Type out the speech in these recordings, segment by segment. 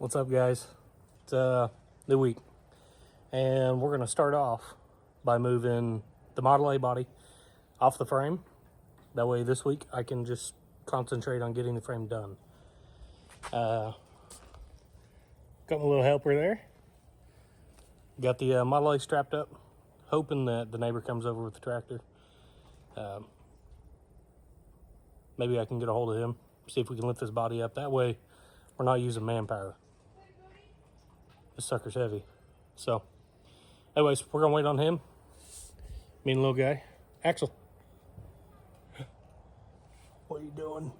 What's up, guys? It's new week, and we're going to start off by moving the Model A body off the frame. That way this week I can just concentrate on getting the frame done. Got my little helper there. Got the Model A strapped up, hoping that the neighbor comes over with the tractor. Maybe I can get a hold of him, see if we can lift this body up. That way we're not using manpower. This sucker's heavy. So, anyways, we're gonna wait on him. Me and the little guy. Axel. What are you doing?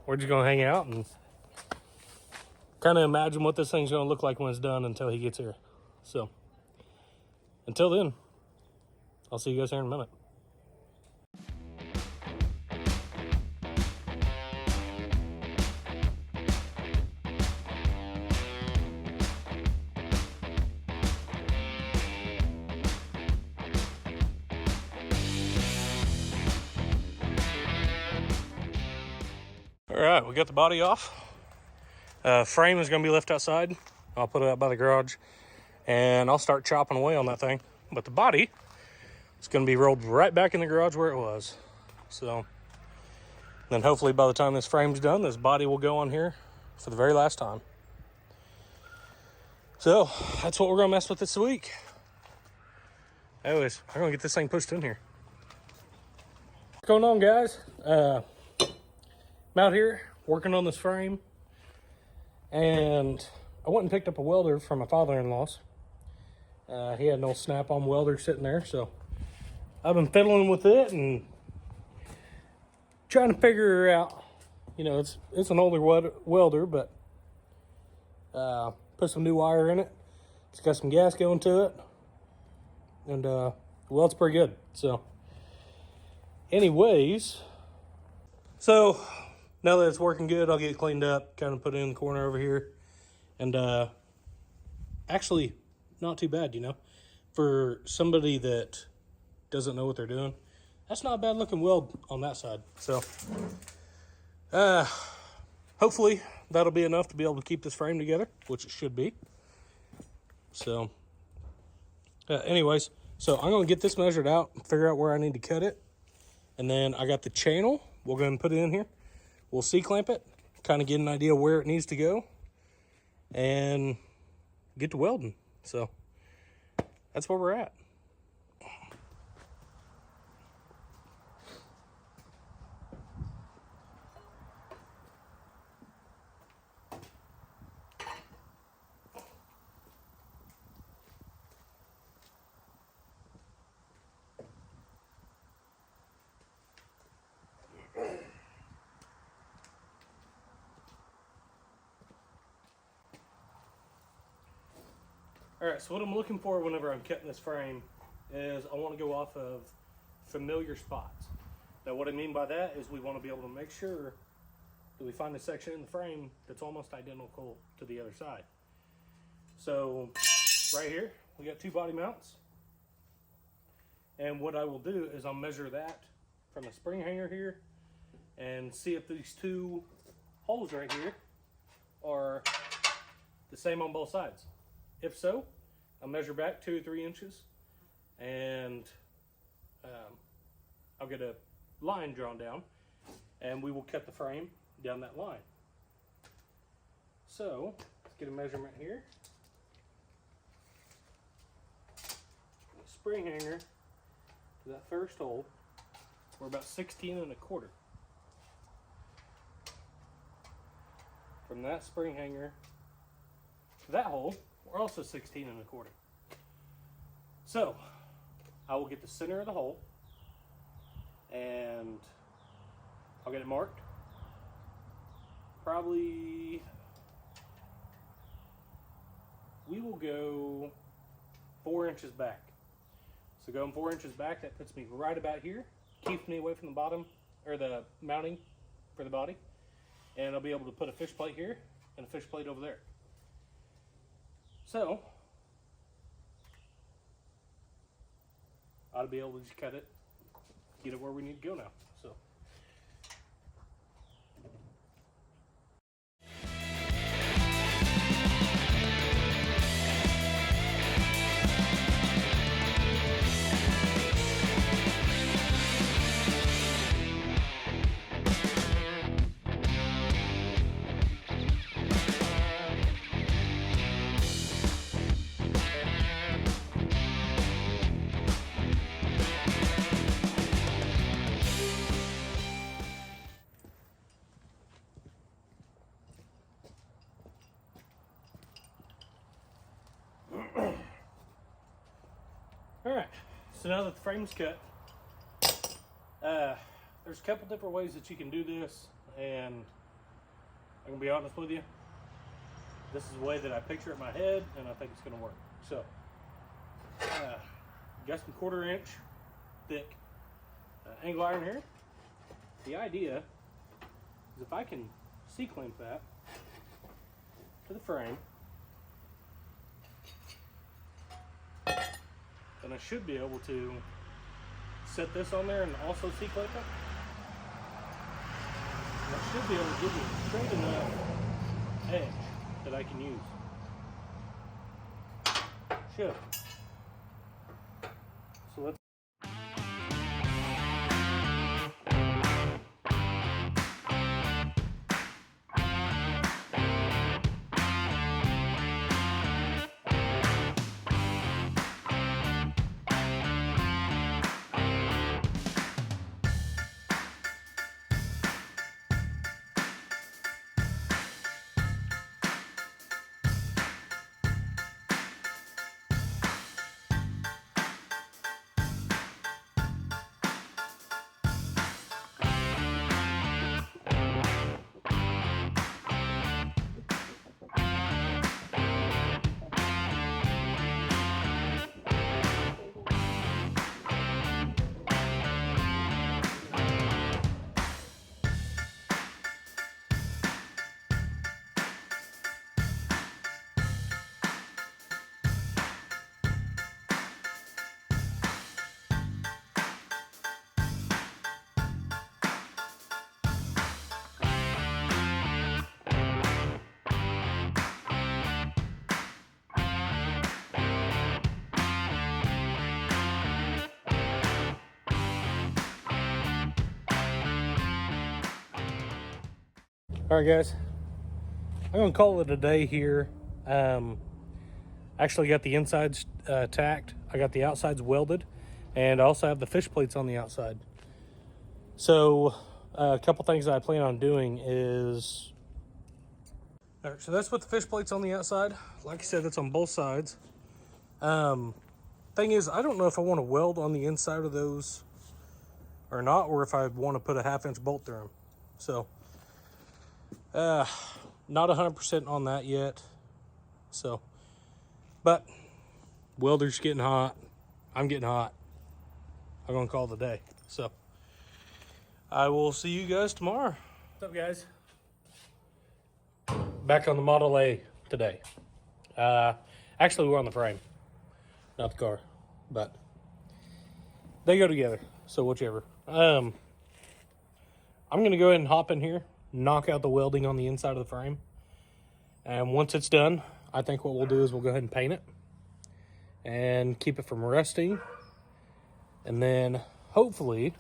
We're just gonna hang out and kind of imagine what this thing's gonna look like when it's done until he gets here. So, until then, I'll see you guys here in a minute. All right, we got the body off. Frame is going to be left outside. I'll put it out by the garage, and I'll start chopping away on that thing. But the body is going to be rolled right back in the garage where it was. So then hopefully by the time this frame's done, this body will go on here for the very last time. So that's what we're going to mess with this week. Anyways, I'm going to get this thing pushed in here. What's going on, guys? I'm out here working on this frame, and I went and picked up a welder from my father-in-law's. He had an old snap-on welder sitting there, so I've been fiddling with it and trying to figure out, you know, it's an older welder, but put some new wire in it. It's got some gas going to it, and well, it's pretty good. So anyways, so now that it's working good, I'll get it cleaned up, kind of put it in the corner over here. And actually, not too bad, you know. For somebody that doesn't know what they're doing, that's not a bad looking weld on that side. So, hopefully that'll be enough to be able to keep this frame together, which it should be. So, anyways, so I'm going to get this measured out, figure out where I need to cut it. And then I got the channel. We'll go ahead and put it in here. We'll C-clamp it, kind of get an idea where it needs to go, and get to welding. So that's where we're at. All right, so what I'm looking for whenever I'm cutting this frame is I want to go off of familiar spots. Now what I mean by that is we want to be able to make sure that we find a section in the frame that's almost identical to the other side. So right here, we got two body mounts. And what I will do is I'll measure that from the spring hanger here and see if these two holes right here are the same on both sides. If so, I'll measure back 2 or 3 inches, and I'll get a line drawn down, and we will cut the frame down that line. So let's get a measurement here. The spring hanger to that first hole, we're about 16 1/4. From that spring hanger to that hole, we're also 16 1/4. So I will get the center of the hole and I'll get it marked. Probably we will go 4 inches back. So going 4 inches back, that puts me right about here. Keeps me away from the bottom, or the mounting for the body. And I'll be able to put a fish plate here and a fish plate over there. So, ought to be able to just cut it, get it where we need to go now. So. So now that the frame's cut, there's a couple different ways that you can do this, and I'm gonna be honest with you, this is the way that I picture it in my head, and I think it's gonna work. So, got some 1/4 inch thick angle iron here. The idea is if I can C-clamp that to the frame, then I should be able to set this on there and also C-clamp it. And I should be able to give me a straight enough edge that I can use. Should. So let's. All right, guys, I'm gonna call it a day here. Actually got the insides tacked. I got the outsides welded, and I also have the fish plates on the outside. So a couple things that I plan on doing is, all right, so that's what the fish plates on the outside. Like I said, that's on both sides. Thing is, I don't know if I want to weld on the inside of those or not, or if I want to put a 1/2 inch bolt through them. So not 100% on that yet. So, but welder's getting hot. I'm getting hot. I'm gonna call it a day. So I will see you guys tomorrow. What's up, guys? Back on the Model A today. Actually, we're on the frame, not the car, but they go together. So whichever. I'm gonna go ahead and hop in here, knock out the welding on the inside of the frame, and once it's done, I think what we'll do is we'll go ahead and paint it and keep it from rusting, and then hopefully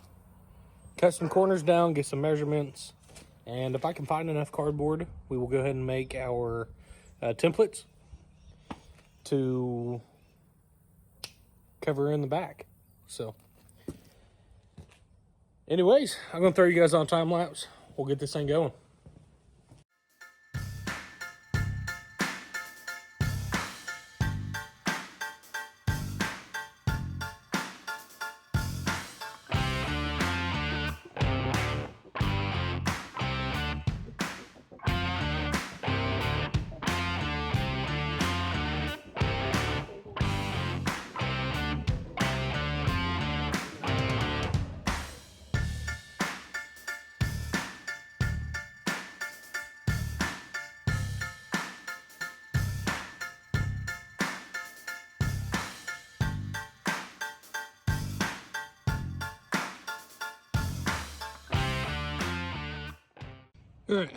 cut some corners down, get some measurements, and if I can find enough cardboard, we will go ahead and make our templates to cover in the back. So anyways, I'm gonna throw you guys on time lapse. We'll get this thing going. All right,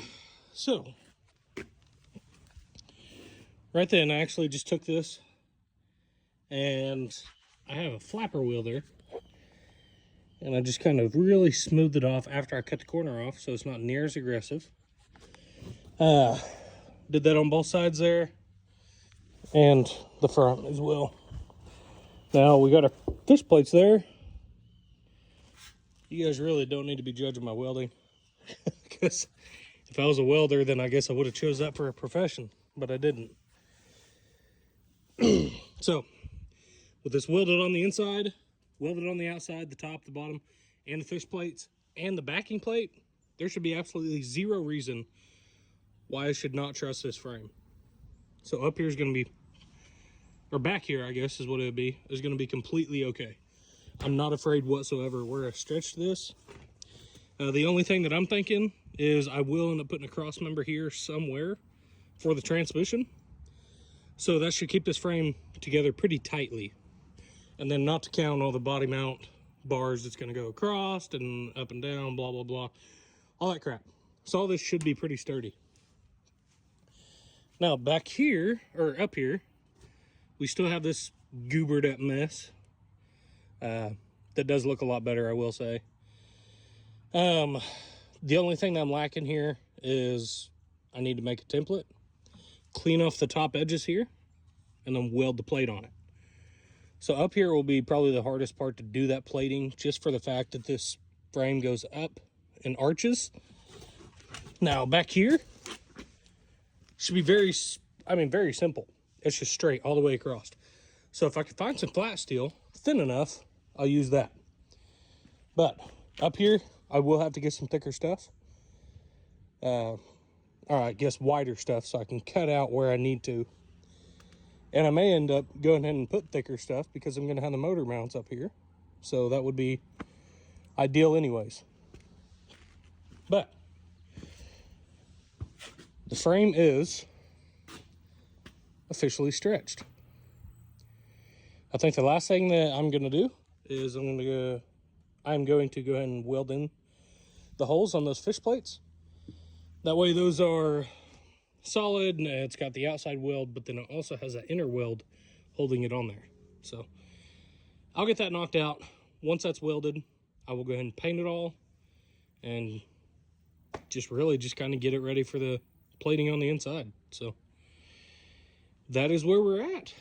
so right then I actually just took this, and I have a flapper wheel there, and I just kind of really smoothed it off after I cut the corner off, so it's not near as aggressive. Did that on both sides there and the front as well. Now we got our fish plates there. You guys really don't need to be judging my welding, because if I was a welder, then I guess I would have chose that for a profession, but I didn't. So with this welded on the inside, welded on the outside, the top, the bottom, and the fish plates, and the backing plate, there should be absolutely zero reason why I should not trust this frame. So up here is going to be, or back here, I guess is what it would be, is going to be completely okay. I'm not afraid whatsoever where I stretched this. The only thing that I'm thinking is I will end up putting a cross member here somewhere for the transmission. So that should keep this frame together pretty tightly. And then not to count all the body mount bars that's going to go across and up and down, blah, blah, blah. All that crap. So all this should be pretty sturdy. Now back here, or up here, we still have this goobered up mess. That does look a lot better, I will say. The only thing that I'm lacking here is I need to make a template, clean off the top edges here, and then weld the plate on it. So up here will be probably the hardest part to do that plating, just for the fact that this frame goes up and arches. Now back here should be very simple. It's just straight all the way across. So if I could find some flat steel thin enough, I'll use that. But up here, I will have to get some thicker stuff. Or I guess wider stuff, so I can cut out where I need to. And I may end up going ahead and put thicker stuff because I'm going to have the motor mounts up here. So that would be ideal anyways. But the frame is officially stretched. I think the last thing that I'm going to do is I'm going to go ahead and weld in the holes on those fish plates. That way those are solid, and it's got the outside weld, but then it also has that inner weld holding it on there. So I'll get that knocked out. Once that's welded, I will go ahead and paint it all and just kind of get it ready for the plating on the inside. So that is where we're at.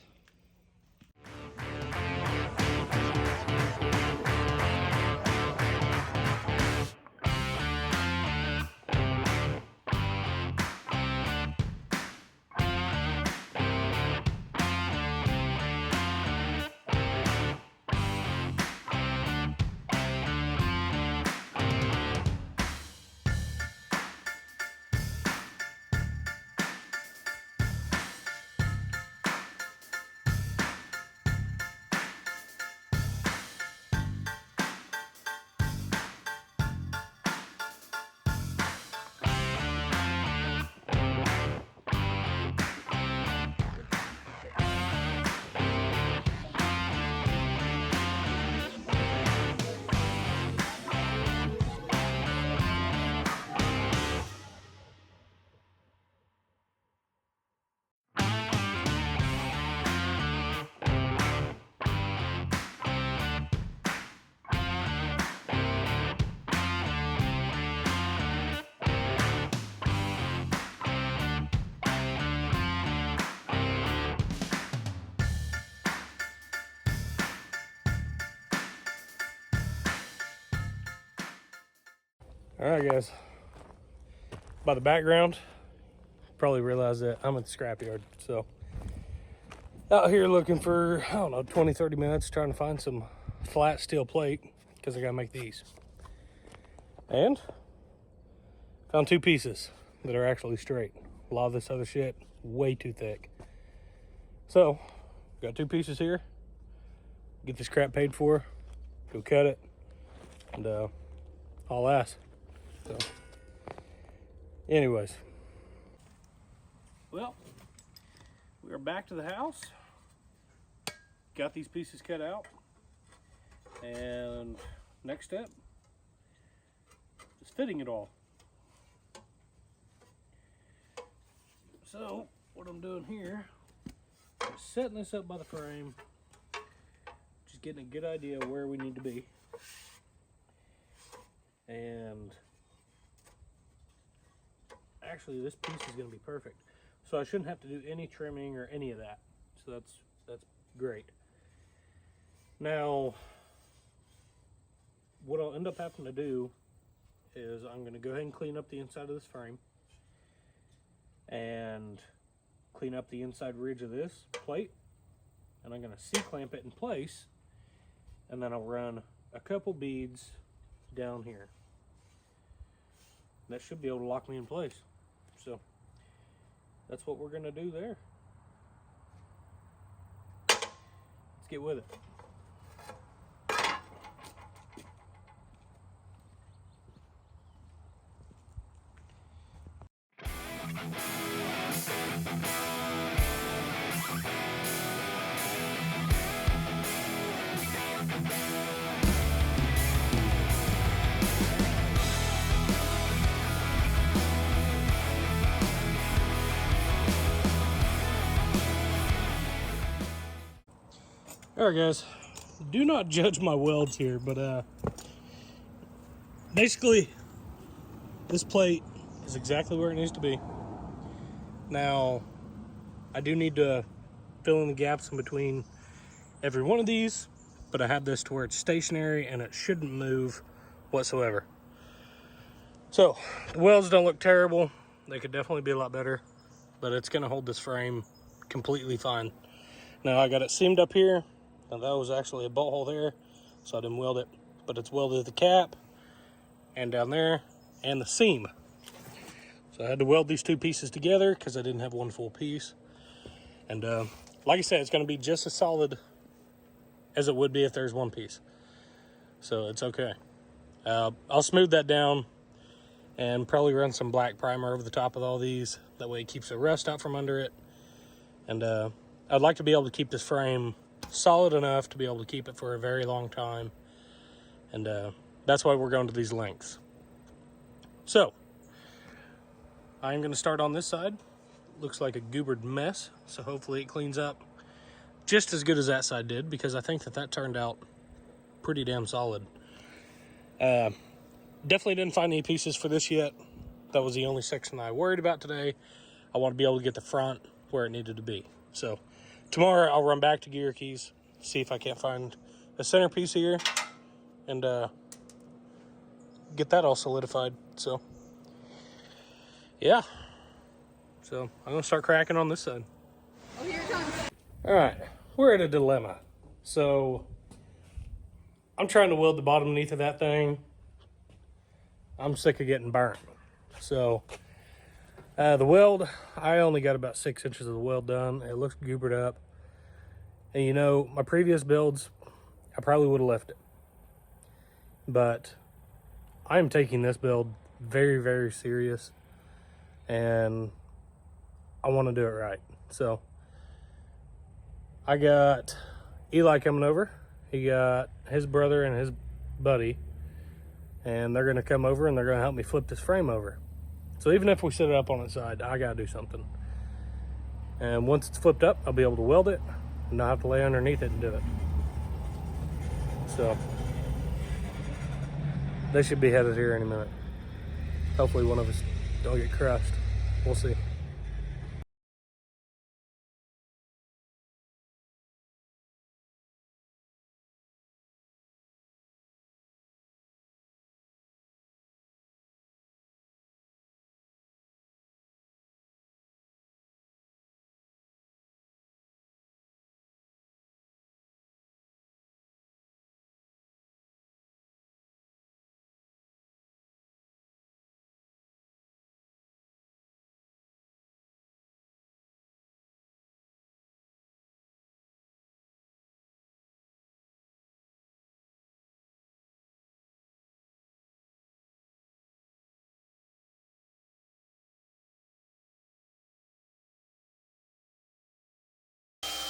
All right, guys. By the background, you probably realize that I'm at the scrapyard. So out here looking for, I don't know, 20, 30 minutes trying to find some flat steel plate because I got to make these. And found two pieces that are actually straight. A lot of this other shit, way too thick. So got two pieces here. Get this crap paid for, go cut it, and all ass. So anyways, well, we are back to the house. Got these pieces cut out, and next step is fitting it all. So what I'm doing here is setting this up by the frame, just getting a good idea of where we need to be. And actually this piece is going to be perfect, so I shouldn't have to do any trimming or any of that. So that's great. Now what I'll end up having to do is I'm going to go ahead and clean up the inside of this frame and clean up the inside ridge of this plate, and I'm going to C-clamp it in place and then I'll run a couple beads down here. That should be able to lock me in place. So that's what we're going to do there. Let's get with it. Alright guys, do not judge my welds here, but basically this plate is exactly where it needs to be. Now, I do need to fill in the gaps in between every one of these, but I have this to where it's stationary and it shouldn't move whatsoever. So, the welds don't look terrible. They could definitely be a lot better, but it's going to hold this frame completely fine. Now, I got it seamed up here. Now that was actually a bolt hole there, so I didn't weld it, but it's welded to the cap and down there and the seam. So I had to weld these two pieces together because I didn't have one full piece. And like I said, it's going to be just as solid as it would be if there's one piece. So it's okay. I'll smooth that down and probably run some black primer over the top of all these. That way it keeps the rust out from under it. And I'd like to be able to keep this frame solid enough to be able to keep it for a very long time, and that's why we're going to these lengths. So I'm going to start on this side. Looks like a goobered mess, so hopefully it cleans up just as good as that side did, because I think that turned out pretty damn solid. Definitely didn't find any pieces for this yet. That was the only section I worried about today. I want to be able to get the front where it needed to be. So tomorrow I'll run back to Gear Keys, see if I can't find a centerpiece here, and get that all solidified. So yeah, so I'm gonna start cracking on this side. Oh, here it comes. All right, we're at a dilemma. So I'm trying to weld the bottom beneath of that thing. I'm sick of getting burnt. So the weld, I only got about 6 inches of the weld done. It looks goobered up. And you know, my previous builds, I probably would have left it. But I am taking this build very, very serious. And I want to do it right. So I got Eli coming over. He got his brother and his buddy. And they're going to come over and they're going to help me flip this frame over. So even if we set it up on its side, I gotta do something. And once it's flipped up, I'll be able to weld it and not have to lay underneath it and do it. So they should be headed here any minute. Hopefully one of us don't get crushed. We'll see.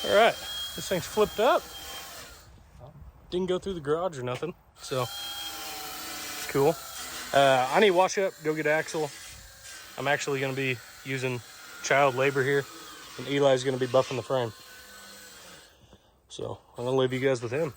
All right, this thing's flipped up. Didn't go through the garage or nothing, so it's cool. I need to wash up, go get Axel. I'm actually gonna be using child labor here, and Eli's gonna be buffing the frame. So I'm gonna leave you guys with him.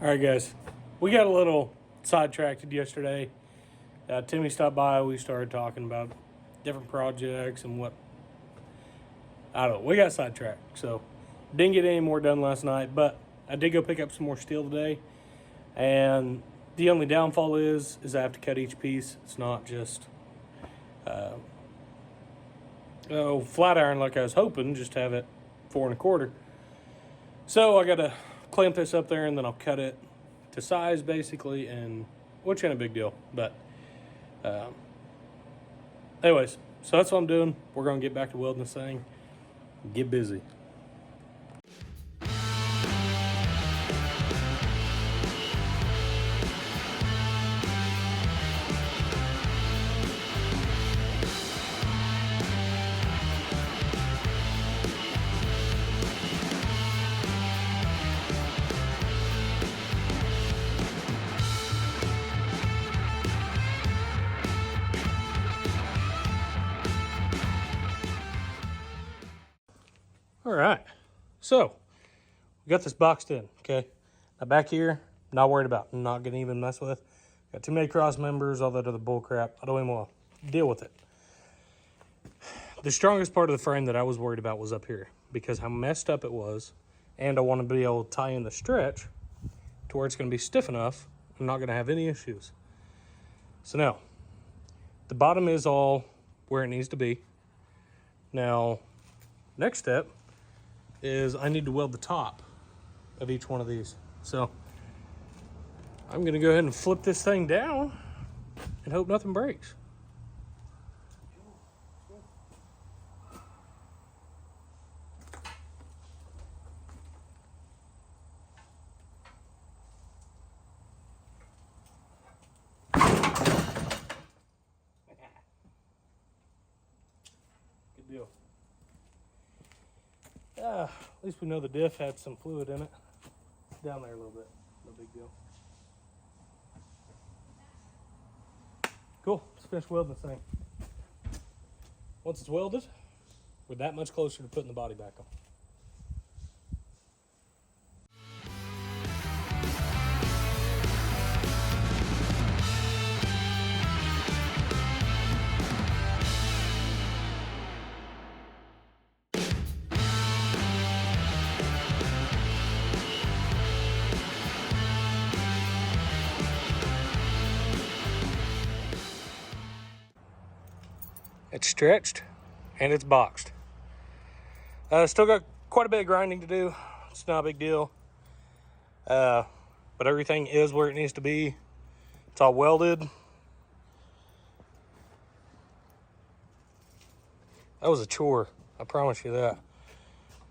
All right, guys, we got a little sidetracked yesterday. Timmy stopped by. We started talking about different projects and what, I don't know. We got sidetracked, so didn't get any more done last night, but I did go pick up some more steel today. And the only downfall is I have to cut each piece. It's not just flat iron like I was hoping, just have it 4 1/4. So I got to clamp this up there and then I'll cut it to size basically, and which ain't a big deal. But anyways, so that's what I'm doing. We're going to get back to welding this thing and get busy. All right, so we got this boxed in, okay? Now back here, not worried about, not gonna even mess with. Got too many cross members, all that other bull crap. I don't even want to deal with it. The strongest part of the frame that I was worried about was up here because how messed up it was, and I want to be able to tie in the stretch to where it's gonna be stiff enough. I'm not gonna have any issues. So now, the bottom is all where it needs to be. Now, next step is I need to weld the top of each one of these. So I'm gonna go ahead and flip this thing down and hope nothing breaks. Good deal. At least we know the diff had some fluid in it. Down there a little bit. No big deal. Cool. Let's finish welding this thing. Once it's welded, we're that much closer to putting the body back on. It's stretched and it's boxed. Still got quite a bit of grinding to do. It's not a big deal. But everything is where it needs to be. It's all welded. That was a chore. I promise you that.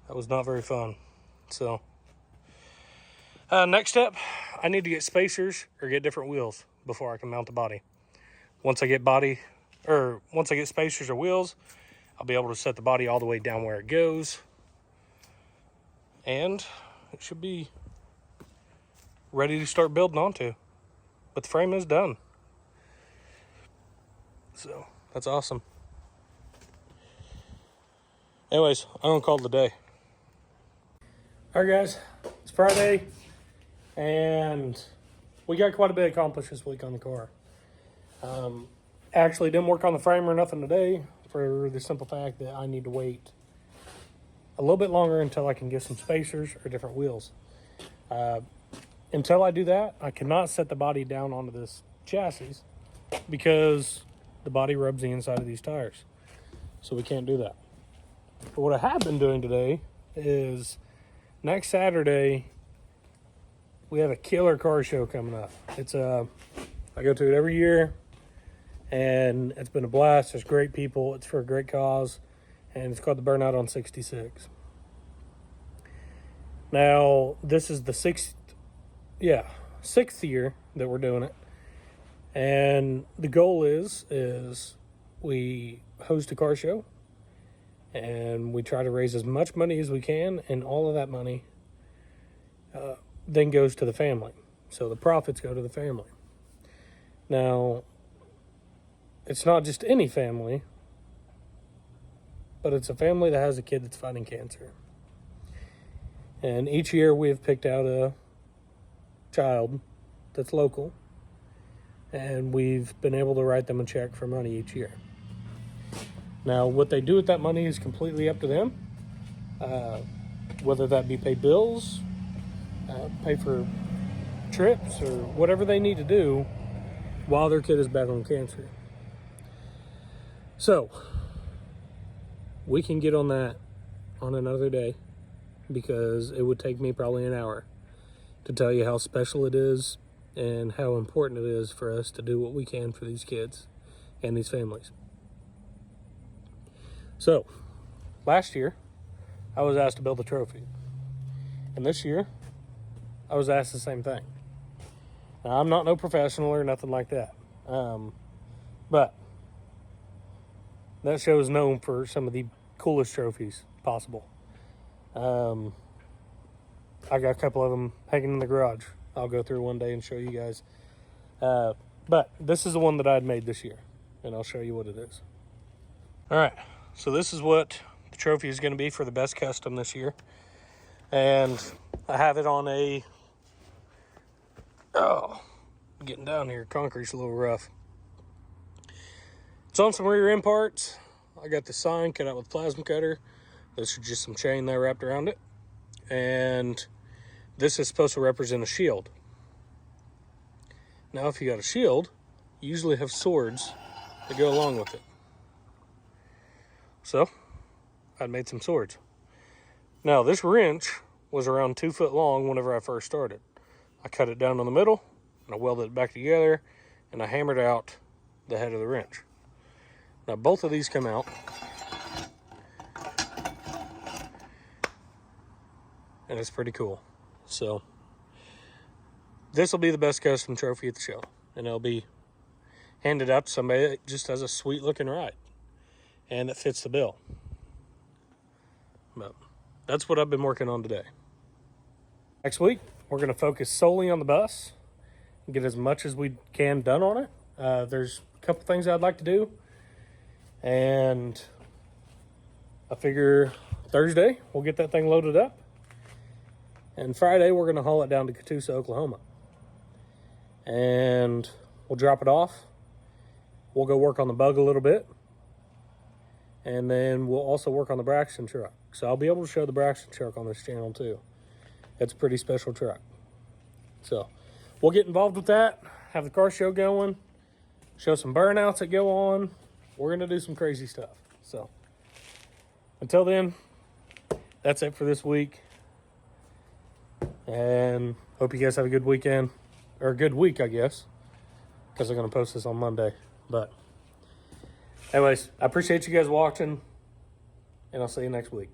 That was not very fun. So, next step, I need to get spacers or get different wheels before I can mount the body. Once I get spacers or wheels, I'll be able to set the body all the way down where it goes. And it should be ready to start building onto. But the frame is done. So, that's awesome. Anyways, I'm going to call it a day. Alright guys, it's Friday. And we got quite a bit accomplished this week on the car. Actually didn't work on the frame or nothing today for the simple fact that I need to wait a little bit longer until I can get some spacers or different wheels. Until I do that, I cannot set the body down onto this chassis because the body rubs the inside of these tires. So we can't do that. But what I have been doing today is next Saturday, we have a killer car show coming up. I go to it every year. And it's been a blast. There's great people. It's for a great cause. And it's called the Burnout on 66. Now, this is the sixth year that we're doing it. And the goal is we host a car show. And we try to raise as much money as we can. And all of that money then goes to the family. So the profits go to the family. Now, it's not just any family, but it's a family that has a kid that's fighting cancer. And each year we have picked out a child that's local, and we've been able to write them a check for money each year. Now, what they do with that money is completely up to them, whether that be pay bills, pay for trips, or whatever they need to do while their kid is battling cancer. So, we can get on that on another day, because it would take me probably an hour to tell you how special it is and how important it is for us to do what we can for these kids and these families. So, last year, I was asked to build a trophy. And this year, I was asked the same thing. Now, I'm not no professional or nothing like that. But that show is known for some of the coolest trophies possible. I got a couple of them hanging in the garage. I'll go through one day and show you guys. But this is the one that I had made this year, and I'll show you what it is. All right, so this is what the trophy is going to be for the best custom this year. And I have it on getting down here, concrete's a little rough. It's on some rear end parts. I got the sign cut out with a plasma cutter. This is just some chain there wrapped around it. And this is supposed to represent a shield. Now, if you got a shield, you usually have swords that go along with it. So, I made some swords. Now, this wrench was around 2 foot long whenever I first started. I cut it down in the middle, and I welded it back together, and I hammered out the head of the wrench. Now, both of these come out, and it's pretty cool. So, this will be the best custom trophy at the show, and it'll be handed out to somebody that just has a sweet looking ride and that fits the bill. But that's what I've been working on today. Next week, we're going to focus solely on the bus and get as much as we can done on it. There's a couple things I'd like to do, and I figure Thursday we'll get that thing loaded up, and Friday we're going to haul it down to Catoosa, Oklahoma, and we'll drop it off. We'll go work on the bug a little bit, and then we'll also work on the Braxton truck. So I'll be able to show the Braxton truck on this channel too. It's a pretty special truck. So we'll get involved with that, have the car show going, show some burnouts that go on. We're going to do some crazy stuff. So until then, that's it for this week. And hope you guys have a good weekend, or a good week, I guess, because I'm going to post this on Monday. But anyways, I appreciate you guys watching, and I'll see you next week.